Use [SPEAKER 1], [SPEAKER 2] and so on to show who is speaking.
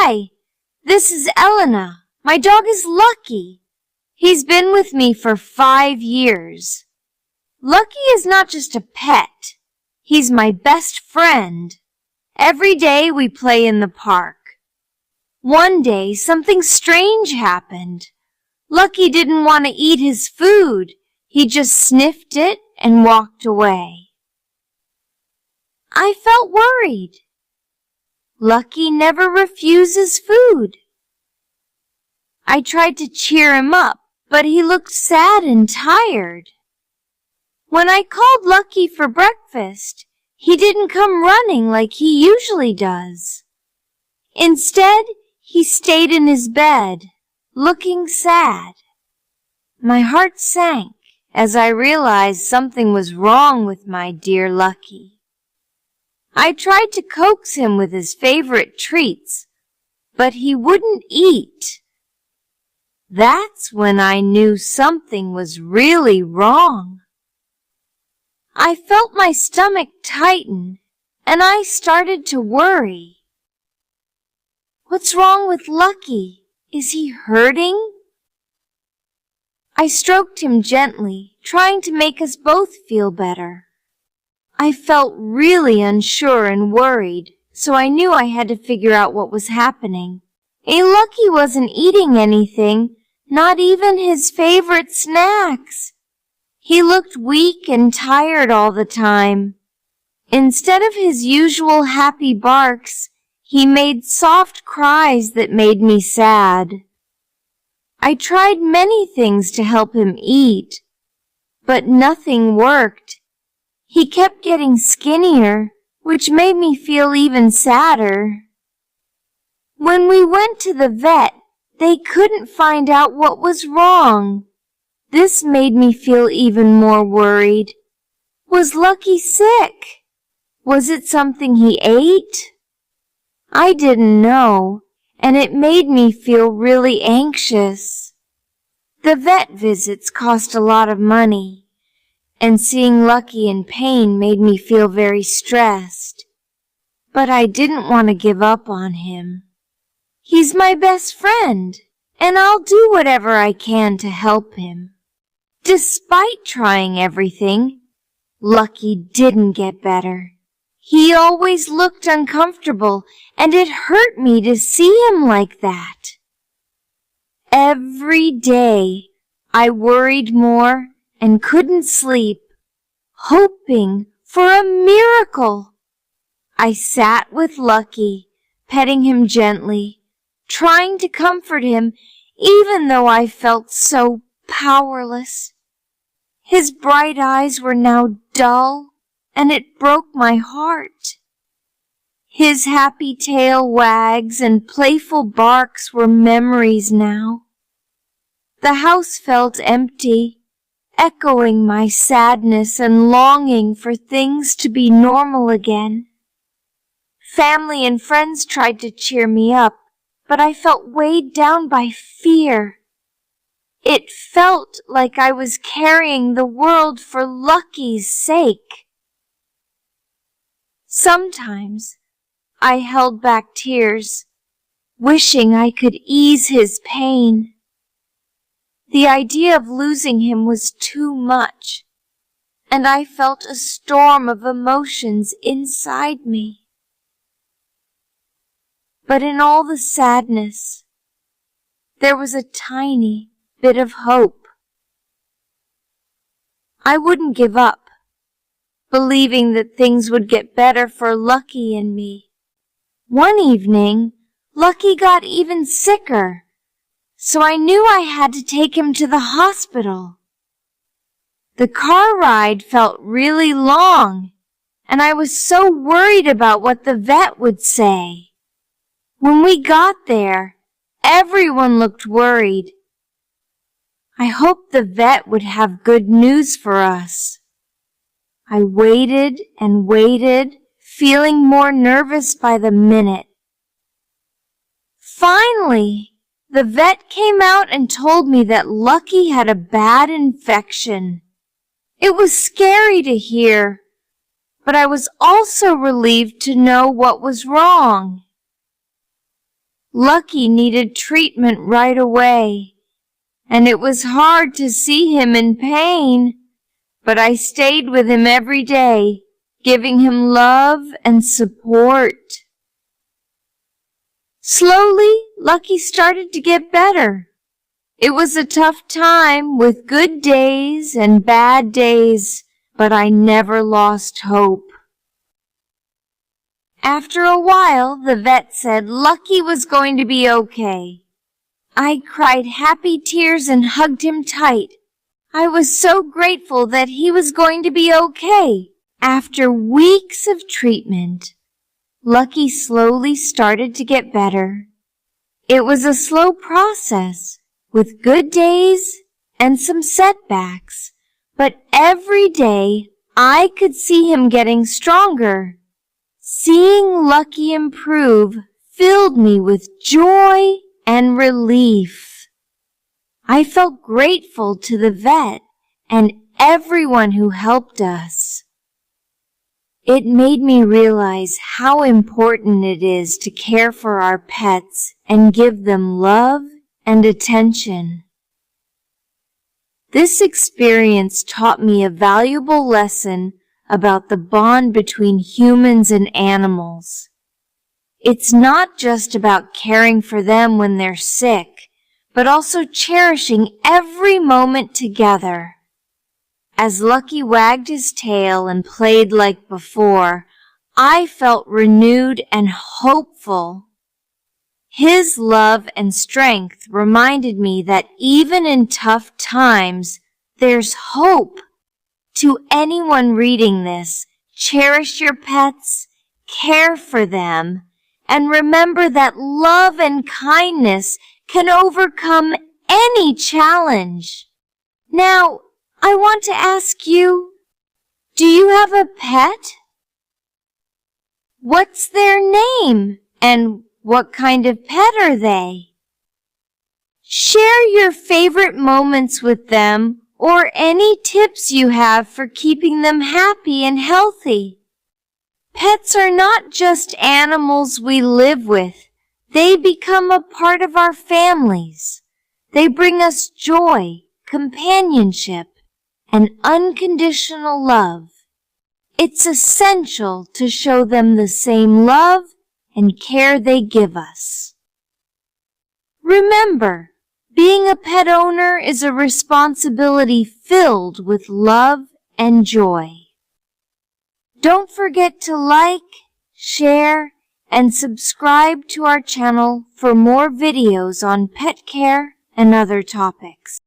[SPEAKER 1] Hi, this is Elena. My dog is Lucky. He's been with me for 5 years. Lucky is not just a pet. He's my best friend. Every day we play in the park. One day, something strange happened. Lucky didn't want to eat his food. He just sniffed it and walked away. I felt worried. Lucky never refuses food. I tried to cheer him up, but he looked sad and tired. When I called Lucky for breakfast, he didn't come running like he usually does. Instead, he stayed in his bed, looking sad. My heart sank as I realized something was wrong with my dear Lucky. I tried to coax him with his favorite treats, but he wouldn't eat. That's when I knew something was really wrong. I felt my stomach tighten, and I started to worry. What's wrong with Lucky? Is he hurting? I stroked him gently, trying to make us both feel better. I felt really unsure and worried, so I knew I had to figure out what was happening. Lucky wasn't eating anything, not even his favorite snacks. He looked weak and tired all the time. Instead of his usual happy barks, he made soft cries that made me sad. I tried many things to help him eat, but nothing worked. He kept getting skinnier, which made me feel even sadder. When we went to the vet, they couldn't find out what was wrong. This made me feel even more worried. Was Lucky sick? Was it something he ate? I didn't know, and it made me feel really anxious. The vet visits cost a lot of money, and seeing Lucky in pain made me feel very stressed. But I didn't want to give up on him. He's my best friend, and I'll do whatever I can to help him. Despite trying everything, Lucky didn't get better. He always looked uncomfortable, and it hurt me to see him like that. Every day, I worried more and couldn't sleep, hoping for a miracle. I sat with Lucky, petting him gently, trying to comfort him, even though I felt so powerless. His bright eyes were now dull, and it broke my heart. His happy tail wags and playful barks were memories now. The house felt empty, echoing my sadness and longing for things to be normal again. Family and friends tried to cheer me up, but I felt weighed down by fear. It felt like I was carrying the world for Lucky's sake. Sometimes I held back tears, wishing I could ease his pain. The idea of losing him was too much, and I felt a storm of emotions inside me. But in all the sadness, there was a tiny bit of hope. I wouldn't give up, believing that things would get better for Lucky and me. One evening, Lucky got even sicker, so I knew I had to take him to the hospital. The car ride felt really long, and I was so worried about what the vet would say. When we got there, everyone looked worried. I hoped the vet would have good news for us. I waited and waited, feeling more nervous by the minute. Finally, the vet came out and told me that Lucky had a bad infection. It was scary to hear, but I was also relieved to know what was wrong. Lucky needed treatment right away, and it was hard to see him in pain, but I stayed with him every day, giving him love and support. Slowly, Lucky started to get better. It was a tough time with good days and bad days, but I never lost hope. After a while, the vet said Lucky was going to be okay. I cried happy tears and hugged him tight. I was so grateful that he was going to be okay. After weeks of treatment, Lucky slowly started to get better. It was a slow process, with good days and some setbacks, but every day I could see him getting stronger. Seeing Lucky improve filled me with joy and relief. I felt grateful to the vet and everyone who helped us. It made me realize how important it is to care for our pets and give them love and attention. This experience taught me a valuable lesson about the bond between humans and animals. It's not just about caring for them when they're sick, but also cherishing every moment together. As Lucky wagged his tail and played like before, I felt renewed and hopeful. His love and strength reminded me that even in tough times, there's hope. To anyone reading this, cherish your pets, care for them, and remember that love and kindness can overcome any challenge. Now, I want to ask you, do you have a pet? What's their name, and what kind of pet are they? Share your favorite moments with them or any tips you have for keeping them happy and healthy. Pets are not just animals we live with. They become a part of our families. They bring us joy, companionship, and unconditional love. It's essential to show them the same love and care they give us. Remember, being a pet owner is a responsibility filled with love and joy. Don't forget to like, share, and subscribe to our channel for more videos on pet care and other topics.